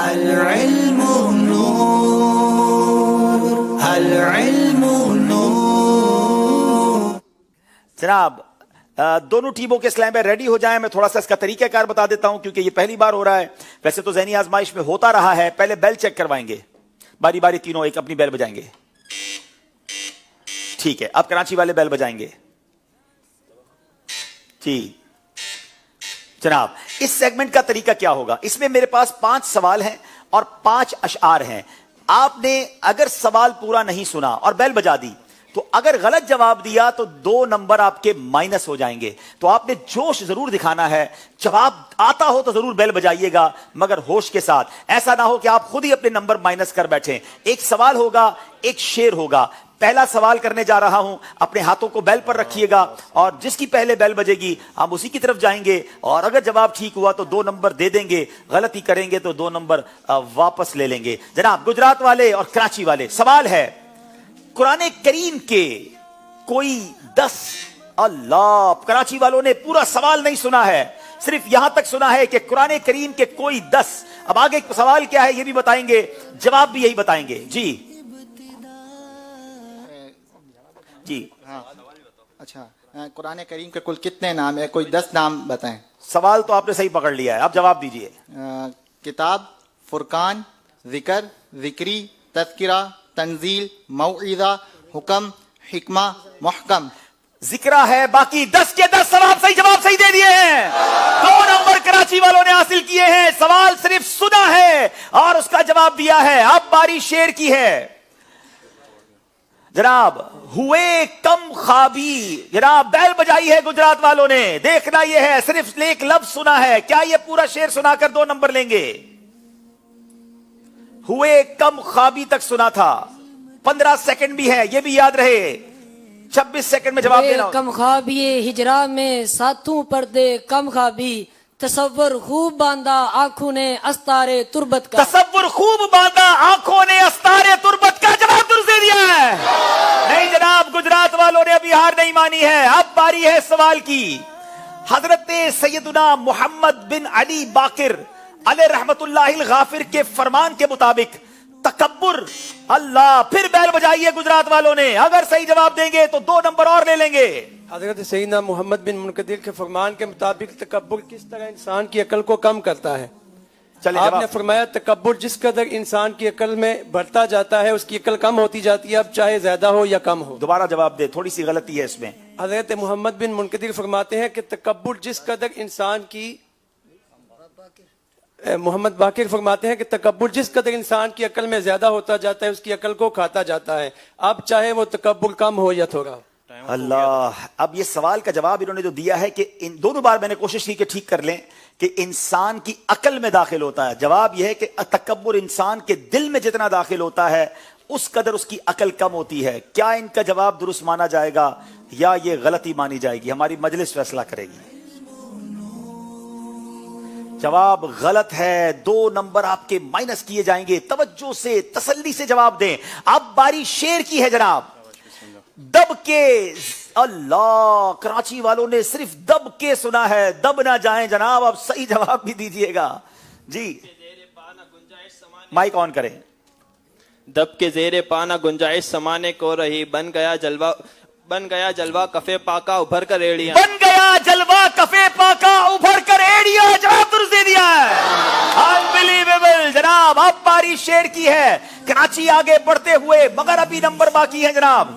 العلم نور العلم نور. جناب دونوں ٹیموں کے اسلام میں ریڈی ہو جائیں. میں تھوڑا سا اس کا طریقہ کار بتا دیتا ہوں کیونکہ یہ پہلی بار ہو رہا ہے. ویسے تو ذہنی آزمائش میں ہوتا رہا ہے. پہلے بیل چیک کروائیں گے, باری باری تینوں ایک اپنی بیل بجائیں گے. ٹھیک ہے, اب کراچی والے بیل بجائیں گے. جی جناب, اس سیگمنٹ کا طریقہ کیا ہوگا؟ اس میں میرے پاس 5 سوال ہیں اور 5 اشعار ہیں. آپ نے اگر سوال پورا نہیں سنا اور بیل بجا دی تو اگر غلط جواب دیا تو 2 نمبر آپ کے مائنس ہو جائیں گے. تو آپ نے جوش ضرور دکھانا ہے. جواب آتا ہو تو ضرور بیل بجائیے گا, مگر ہوش کے ساتھ. ایسا نہ ہو کہ آپ خود ہی اپنے نمبر مائنس کر بیٹھیں. ایک سوال ہوگا, ایک شعر ہوگا. پہلا سوال کرنے جا رہا ہوں, اپنے ہاتھوں کو بیل پر رکھیے گا اور جس کی پہلے بیل بجے گی ہم اسی کی طرف جائیں گے. اور اگر جواب ٹھیک ہوا تو 2 نمبر دے دیں گے, غلطی کریں گے تو 2 نمبر واپس لے لیں گے. جناب گجرات والے اور کراچی والے, سوال ہے قرآن کریم کے کوئی 10. اللہ, کراچی والوں نے پورا سوال نہیں سنا ہے, صرف یہاں تک سنا ہے کہ قرآن کریم کے کوئی 10. اب آگے سوال کیا ہے یہ بھی بتائیں گے, جواب بھی یہی بتائیں گے. جی جی ہاں اچھا, قرآن کریم کے کل کتنے نام ہیں؟ کوئی 10 نام بتائیں. سوال تو آپ نے صحیح پکڑ لیا ہے, اب جواب دیجئے. کتاب, فرقان, ذکر, ذکری, تذکرہ, تنزیل, موعظہ, حکم, حکمہ, محکم. ذکرہ ہے, باقی 10 کے 10 سوال صحیح جواب صحیح دے دیے ہیں. 2 نمبر کراچی والوں نے حاصل کیے ہیں. سوال صرف سنا ہے اور اس کا جواب دیا ہے. اب باری شعر کی ہے. جناب ہوئے کم خوابی, جناب بیل بجائی ہے گجرات والوں نے. دیکھنا یہ ہے, صرف ایک لفظ سنا ہے, کیا یہ پورا شعر سنا کر 2 نمبر لیں گے؟ ہوئے کم خوابی تک سنا تھا. 15 سیکنڈ بھی ہے, یہ بھی یاد رہے. 26 سیکنڈ میں جواب دینا. کم خوابی ہجرا میں ساتھوں پردے کم خوابی, تصور خوب باندھا آنکھوں نے استارے تربت کا. تصور خوب باندھا آنکھوں نے استارے تربت کا. جواب درست دے دیا ہے. نہیں جناب, گجرات والوں نے ابھی ہار نہیں مانی ہے. اب باری ہے سوال کی. حضرت سیدنا محمد بن علی باقر علیہ رحمت اللہ الغافر کے فرمان کے مطابق تکبر, اللہ, پھر بیل بجائیے گجرات والوں نے. اگر صحیح جواب دیں گے تو 2 نمبر اور لے لیں گے. حضرت سیدنا محمد بن منکدر کے فرمان کے مطابق تکبر کس طرح انسان کی عقل کو کم کرتا ہے؟ چلے آپ جواب. نے فرمایا تکبر جس قدر انسان کی عقل میں بڑھتا جاتا ہے اس کی عقل کم ہوتی جاتی ہے, اب چاہے زیادہ ہو یا کم ہو. دوبارہ جواب دے, تھوڑی سی غلطی ہے اس میں. حضرت محمد بن منکدر فرماتے ہیں کہ تکبر جس قدر انسان کی, محمد باقر فرماتے ہیں کہ تکبر جس قدر انسان کی عقل میں زیادہ ہوتا جاتا ہے اس کی عقل کو کھاتا جاتا ہے, اب چاہے وہ تکبر کم ہو یا تھوڑا. اللہ, اب یہ سوال کا جواب انہوں نے جو دیا ہے کہ ان دونوں بار میں نے کوشش کی کہ ٹھیک کر لیں کہ انسان کی عقل میں داخل ہوتا ہے. جواب یہ ہے کہ تکبر انسان کے دل میں جتنا داخل ہوتا ہے اس قدر اس کی عقل کم ہوتی ہے. کیا ان کا جواب درست مانا جائے گا یا یہ غلطی مانی جائے گی؟ ہماری مجلس فیصلہ کرے گی. جواب غلط ہے, 2 نمبر آپ کے مائنس کیے جائیں گے. توجہ سے, تسلی سے جواب دیں. اب باری شعر کی ہے جناب. دب کے, اللہ, کراچی والوں نے صرف دب کے سنا ہے, دب نہ جائیں جناب. اب صحیح جواب بھی دیجئے گا. جی مائک آن کریں. دب کے زیر پانا گنجائش سمانے کو رہی, بن گیا جلوہ کفے پاکا ابھر کر ایڑیاں. بن گیا جلوہ کفے پاکا ابھر کر ایڑیاں. جواب درست دے دیا ہے. انبلیویبل. جناب اب باری شعر کی ہے. کراچی آگے بڑھتے ہوئے مگر ابھی نمبر باقی ہے جناب.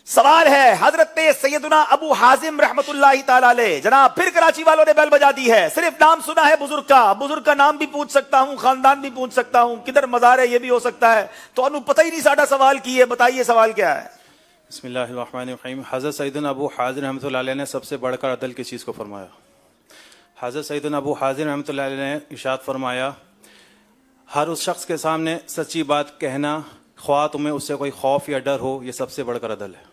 سوال ہے حضرت سیدنا ابو حازم رحمت اللہ تعالی علیہ. جناب پھر کراچی والوں نے بیل بجا دی ہے. صرف نام سنا ہے بزرگ کا. بزرگ کا نام بھی پوچھ سکتا ہوں, خاندان بھی پوچھ سکتا ہوں, کدھر مزار ہے یہ بھی ہو سکتا ہے. تو انہوں پتہ ہی نہیں ساڈا سوال کی ہے. بتائیے سوال کیا ہے؟ بسم اللہ الرحمن الرحیم. حضرت سیدنا ابو حازم رحمۃ اللہ علیہ نے سب سے بڑھ کر عدل کس چیز کو فرمایا؟ حضرت سیدنا ابو حازم رحمۃ اللہ علیہ نے ارشاد فرمایا, ہر اس شخص کے سامنے سچی بات کہنا, خواہ تمہیں اس سے کوئی خوف یا ڈر ہو, یہ سب سے بڑھ کر عدل ہے.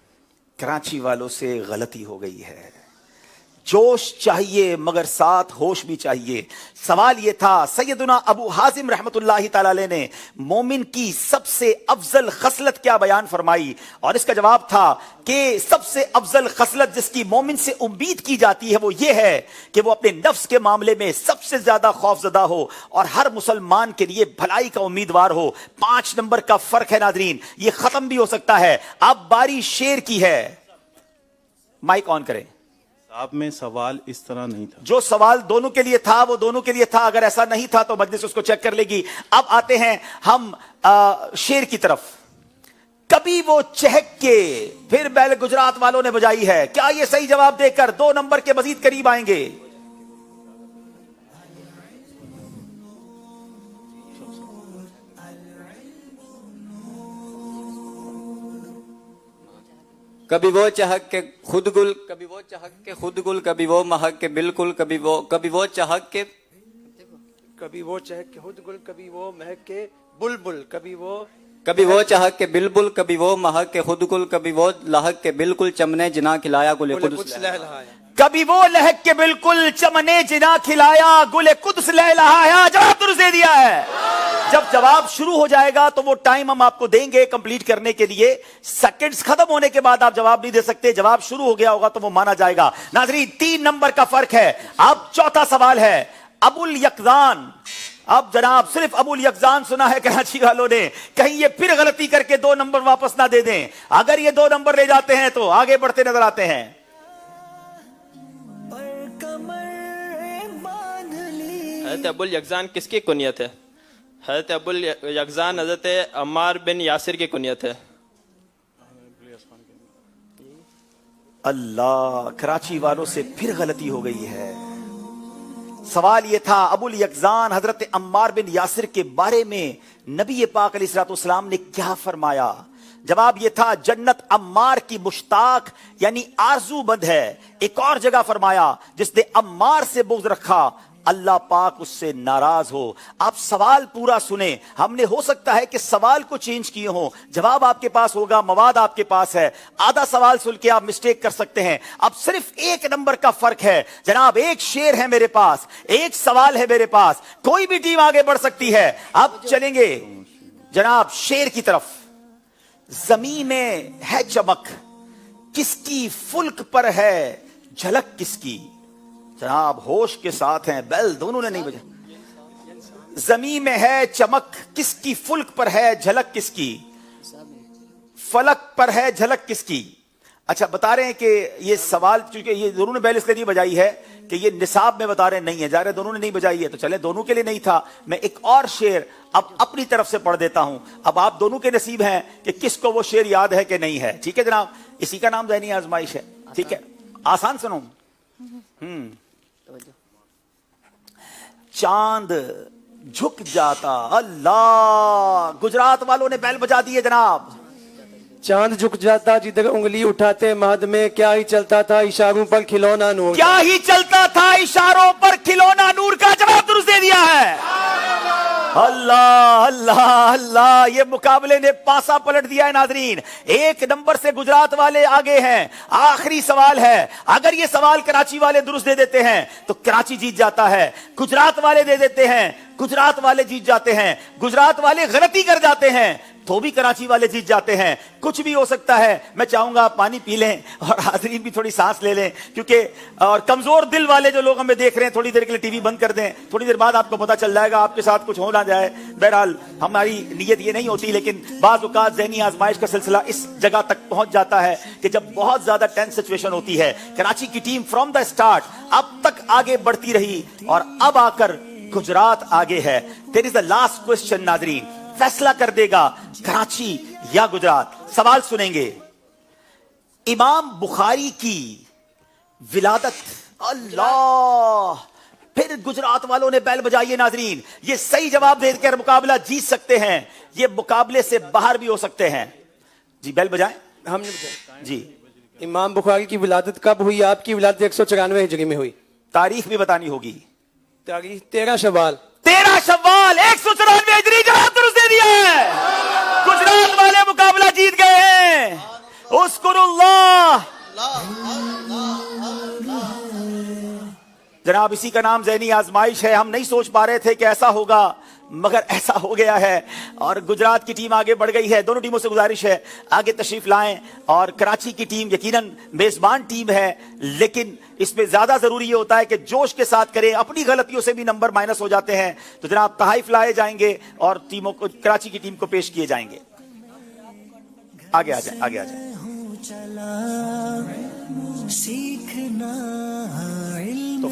کراچی والوں سے غلطی ہو گئی ہے. जोश चाहिए मगर साथ होश भी चाहिए। सवाल ये था, सैयदुना अबू हाजिम रहमतुल्लाहि ताला अलैह ने मोमिन की सबसे अफजल खसलत क्या बयान फरमाई, और इसका जवाब था कि सबसे अफजल खसलत जिसकी मोमिन से उम्मीद की जाती है वो ये है कि वो अपने नफ्स के मामले में सबसे ज्यादा खौफजदा हो और हर मुसलमान के लिए भलाई का उम्मीदवार हो। 5 नंबर का फर्क है नाजरीन, ये खत्म भी हो सकता है। अब बारी शेर की है, माइक ऑन करें। आप में सवाल इस तरह नहीं था। जो सवाल दोनों के लिए था वो दोनों के लिए था, अगर ऐसा नहीं था तो मजलिस उसको चेक कर लेगी। अब आते हैं हम शेर की तरफ। कभी वो चहक के, फिर बैल गुजरात वालों ने बजाई है, क्या ये सही जवाब देकर 2 नंबर के मजीद करीब आएंगे? कभी वो चहक के खुद गुल, कभी वो चहक के खुद गुल, कभी वो महक के बिल्कुल, कभी वो चहक के, कभी वो चहक के खुद गुल, कभी वो महक के बुलबुल, कभी वो चहक के बिल्बुल, कभी वो महक के खुद गुल, कभी वो लहक के बिल्कुल, चमने जिना खिलाया गुले कुदस लहलहाया। कभी वो लहक के बिल्कुल चमने जिना खिलाया गुले कुदस लहलहाया। जवाब दुरुस्त दे दिया है। जब जवाब शुरू हो जाएगा तो वो टाइम हम आपको देंगे कंप्लीट करने के लिए। सेकंड्स खत्म होने के बाद आप जवाब नहीं दे सकते, जवाब शुरू हो गया होगा तो वो माना जाएगा। नाज़रीन 3 नंबर का फर्क है। अब चौथा सवाल है अबुल यकजान। अब जनाब सिर्फ अबुल यकजान सुना है कराची वालों ने, कहीं ये फिर गलती करके 2 नंबर वापस ना दे दें। अगर ये 2 नंबर ले जाते हैं तो आगे बढ़ते नजर आते हैं। हज़रत अबुल यकजान किसकी कुनियत है? हज़रत अबुल यकजान हज़रत अम्मार बिन यासिर की कुनियत है। अल्लाह, कराची वालों से फिर गलती हो गई है। सवाल यह था अबुल यकजान हजरत अम्मार बिन यासिर के बारे में नबी पाक अलैहिस्सलाम ने क्या फरमाया? जवाब यह था जन्नत अम्मार की मुश्ताक यानी आरजूमंद है। एक और जगह फरमाया जिसने अम्मार से बुग़्ज़ रखा अल्लाह पाक उससे नाराज हो। आप सवाल पूरा सुने, हमने हो सकता है कि सवाल को चेंज किए हो, जवाब आपके पास होगा, मवाद आपके पास है, आधा सवाल सुन के आप मिस्टेक कर सकते हैं। अब सिर्फ 1 नंबर का फर्क है जनाब। एक शेर है मेरे पास, एक सवाल है मेरे पास, कोई भी टीम आगे बढ़ सकती है। अब चलेंगे जनाब शेर की तरफ। जमीन में है चमक किसकी, फुल्क पर है झलक किसकी? जनाब होश के साथ हैं, बेल दोनों ने नहीं बजा। जमीन में है चमक किसकी, फुल्क पर है झलक किसकी? फलक पर है झलक किसकी? अच्छा बता रहे हैं कि ये सवाल, क्योंकि ये दोनों ने बेल इसलिए नहीं बजाई है कि ये निसाब में बता रहे नहीं है, जा रहे दोनों ने नहीं बजाई है, तो चले दोनों के लिए नहीं था। मैं एक और शेर अब अपनी तरफ से पढ़ देता हूं। अब आप दोनों के नसीब हैं कि किसको वो शेर याद है कि नहीं है। ठीक है जनाब, इसी का नाम ज़हनी आजमाइश है। ठीक है, आसान सुनो। चांद झुक जाता, अल्लाह, गुजरात वालों ने बैल बजा दिए जनाब। चांद झुक जाता जिधर उंगली उठाते महद में, क्या ही चलता था इशारों पर खिलौना नूर, क्या ही चलता था इशारों पर खिलौना नूर का। जवाब दुरुस्त दे दिया है। अल्लाह अल्लाह अल्लाह, ये मुकाबले ने पासा पलट दिया है नाजरीन। 1 नंबर से गुजरात वाले आगे हैं। आखिरी सवाल है, अगर ये सवाल कराची वाले दुरुस्त दे देते हैं तो कराची जीत जाता है, गुजरात वाले दे देते हैं, गुजरात वाले जीत जाते हैं, गुजरात वाले गलती कर जाते हैं तो भी कराची वाले जीत जाते हैं। कुछ भी हो सकता है। मैं चाहूंगा आप पानी पी लें और हाज़रीन भी थोड़ी सांस ले लें, क्योंकि और कमजोर दिल वाले जो लोग हमें देख रहे हैं थोड़ी देर के लिए टीवी बंद कर दें, थोड़ी देर बाद आपको पता चल जाएगा आपके साथ कुछ हो ना जाए। बहरहाल हमारी नीयत ये नहीं होती, लेकिन बाज़ औक़ात ज़हनी आजमाइश का सिलसिला इस जगह तक पहुंच जाता है कि जब बहुत ज्यादा टेंस सिचुएशन होती है। कराची की टीम फ्रॉम द स्टार्ट अब तक आगे बढ़ती रही और अब आकर गुजरात आगे है। There is the last question नाजरीन, फैसला कर देगा कराची या गुजरात। सवाल सुनेंगे, इमाम बुखारी की विलादत, अल्लाह, फिर गुजरात वालों ने बैल बजाई है नाजरीन। ये सही जवाब देकर मुकाबला जीत सकते हैं, ये मुकाबले से बाहर भी हो सकते हैं। जी बैल बजाएं। हमने बताया जी, इमाम बुखारी की विलादत कब हुई? आपकी विलादत 194 हिजरी में हुई। तारीख भी बतानी होगी। तारीख 13 शवाल 194 हिजरी। जवाब दुरुस्त दे दिया है। गुजरात वाले मुकाबला जीत गए हैं। उस्कुरुल्लाह। जनाब इसी का नाम ज़हनी आजमाइश है। हम नहीं सोच पा रहे थे कि ऐसा होगा, मगर ऐसा हो गया है और गुजरात की टीम आगे बढ़ गई है। दोनों टीमों से गुजारिश है आगे तशरीफ लाएं। और कराची की टीम यकीनन मेजबान टीम है, लेकिन इसमें ज्यादा जरूरी ये होता है कि जोश के साथ करें। अपनी गलतियों से भी नंबर माइनस हो जाते हैं। तो जनाब तहाइफ लाए जाएंगे और टीमों को, कराची की टीम को पेश किए जाएंगे। आगे आ जाए, आगे आ जाए। तो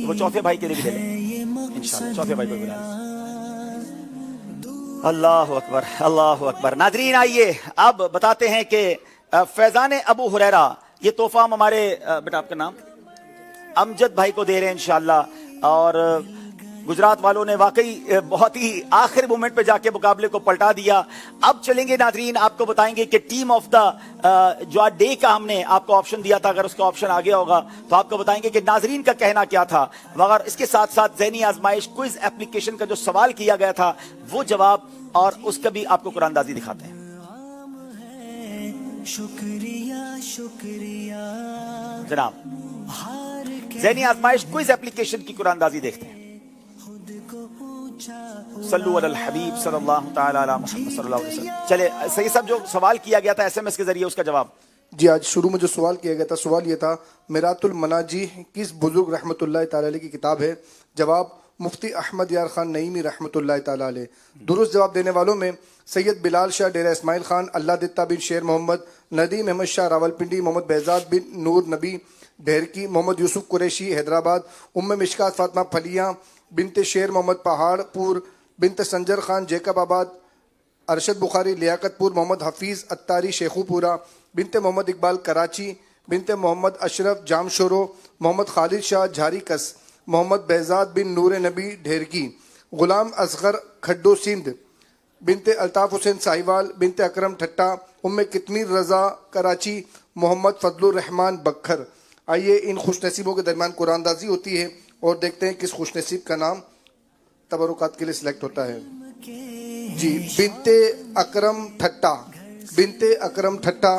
वो चौथे भाई के लिए भी दे लें इंशाल्लाह। चौथे भाई को बुला लें। अल्लाह अकबर, अल्लाह अकबर। नाजरीन आइए अब बताते हैं कि फैजान अबू हुरैरा, ये तोहफा हम हमारे बेटा आपका नाम अमजद भाई को दे रहे हैं इंशाल्लाह। और गुजरात वालों ने वाकई बहुत ही आखिरी मोमेंट पे जाके मुकाबले को पलटा दिया। अब चलेंगे नाजरीन, आपको बताएंगे कि टीम ऑफ द जो डे का हमने आपको ऑप्शन दिया था, अगर उसका ऑप्शन आ गया होगा तो आपको बताएंगे कि नाजरीन का कहना क्या था। मगर इसके साथ साथ ज़हनी आजमाइश क्विज एप्लीकेशन का जो सवाल किया गया था वो जवाब, और उसका भी आपको कुरानदाजी दिखाते हैं। शुक्रिया शुक्रिया जनाब, ज़हनी आजमाइश क्विज एप्लीकेशन की कुरानदाजी देखते हैं। सल्लु अलल हबीब सल्लल्लाहु तआला अला मुहम्मद सल्लल्लाहु अलैहि वसल्लम। चले सही सब जो सवाल किया गया था एसएमएस के जरिए, उसका जवाब जी। आज शुरू में जो सवाल किया गया था, सवाल ये था मिरातुल मनाजी किस बुजुर्ग रहमतुल्लाह तआला अलैह की किताब है? जवाब मुफ्ती अहमद यार खान नईमी रहमतुल्लाह तआला अलैह। दुरुस्त जवाब देने वालों में सैयद बिलाल शाह डेरा इस्माइल खान, अल्लाह दित्ता बिन शेर मोहम्मद, नदीम अहमद शाह रावलपिंडी, मोहम्मद बेजाद बिन नूर नबी ढेरकी, मोहम्मद यूसुफ कुरैशी हैदराबाद, उम्मे मिशकात फातिमा फलियाँ बिनते शेर मोहम्मद पहाड़पुर, बिनते संजर खान जैकबाबाद, अरशद बुखारी लियाकतपुर, मोहम्मद हफीज़ अत्तारी शेखुपुरा, बिनते मोहम्मद इकबाल कराची, बिनते मोहम्मद अशरफ जामशोरो, मोहम्मद खालिद शाह झारीकस, मोहम्मद बेजाद बिन नूर नबी ढेरकी, गुलाम असगर खड्डो सिंध, बिनते अल्ताफ़ हुसैन साहिवाल, बिनते अकरम ठट्टा, उम्मे कितमीर रज़ा कराची, मोहम्मद फजलुर रहमान बखर। आइए इन खुशनसीबों के दरमियान कुरानदाजी होती है और देखते हैं किस खुशनसीब का नाम तबरुकात के लिए सिलेक्ट होता है। जी, बिनते अकरम ठट्टा, बिनते अकरम ठट्टा,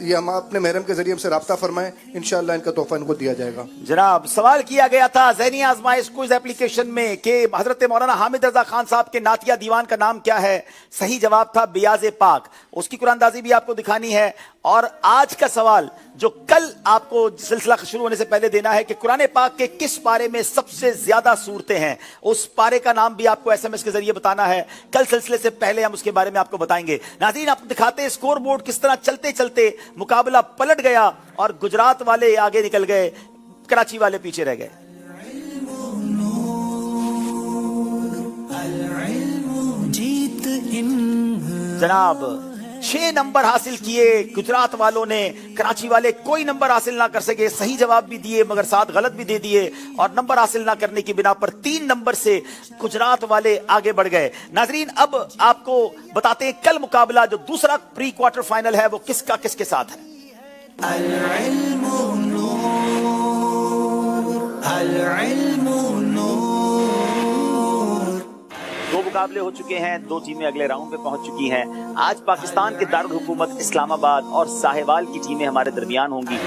ये हम अपने महरम के जरिए हमसे राब्ता फरमाएं, इंशाअल्लाह इनका तोहफा इनको दिया जाएगा। जनाब सवाल किया गया था ज़हनी आजमाइश क्विज एप्लीकेशन में कि हजरत मौलाना हामिद रजा खान साहब के नातिया दीवान का नाम क्या है? सही जवाब था बियाज़े पाक। उसकी कुरानदाजी भी आपको दिखानी है। और आज का सवाल जो कल आपको सिलसिला शुरू होने से पहले देना है कि कुरान पाक के किस पारे में सबसे ज्यादा सूरतें हैं, उस पारे का नाम भी आपको एसएमएस के जरिए बताना है। कल सिलसिले से पहले हम उसके बारे में आपको बताएंगे। नाज़रीन आपको दिखाते हैं स्कोर बोर्ड किस तरह चलते चलते मुकाबला पलट गया और गुजरात वाले आगे निकल गए, कराची वाले पीछे रह गए। जनाब 6 नंबर हासिल किए गुजरात वालों ने, कराची वाले कोई नंबर हासिल ना कर सके। सही जवाब भी दिए मगर साथ गलत भी दे दिए, और नंबर हासिल ना करने की बिना पर 3 नंबर से गुजरात वाले आगे बढ़ गए। नाजरीन अब आपको बताते हैं कल मुकाबला जो दूसरा प्री क्वार्टर फाइनल है वो किसका किसके साथ है। दो मुकाबले हो चुके हैं, 2 टीमें अगले राउंड में पहुंच चुकी हैं। आज पाकिस्तान के दारुल हुकूमत इस्लामाबाद और साहिवाल की टीमें हमारे दरमियान होंगी।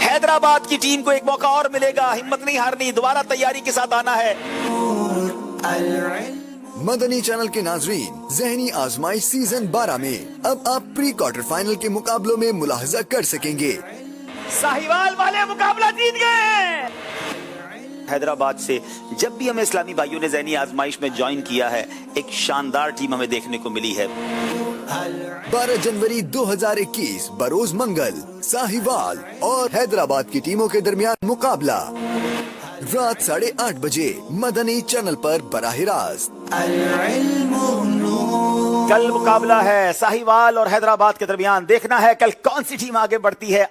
हैदराबाद की टीम को एक मौका और मिलेगा, हिम्मत नहीं हारनी, दोबारा तैयारी के साथ आना है। मदनी चैनल के नाजरीन, ज़हनी आजमाइश सीजन 12 में अब आप प्री क्वार्टर फाइनल के मुकाबलों में मुलाहजा कर सकेंगे। साहिवाल वाले मुकाबला जीत गए। हैदराबाद से जब भी हमें इस्लामी भाइयों ने ज़हनी आजमाइश में ज्वाइन किया है, एक शानदार टीम हमें देखने को मिली है। 12 जनवरी 2021 बरोज मंगल साहिवाल और हैदराबाद की टीमों के दरमियान मुकाबला रात 8:30 बजे मदनी चैनल पर बराह रास्त। कल मुकाबला है साहिवाल और हैदराबाद के दरमियान। देखना है कल कौन सी टीम आगे बढ़ती है।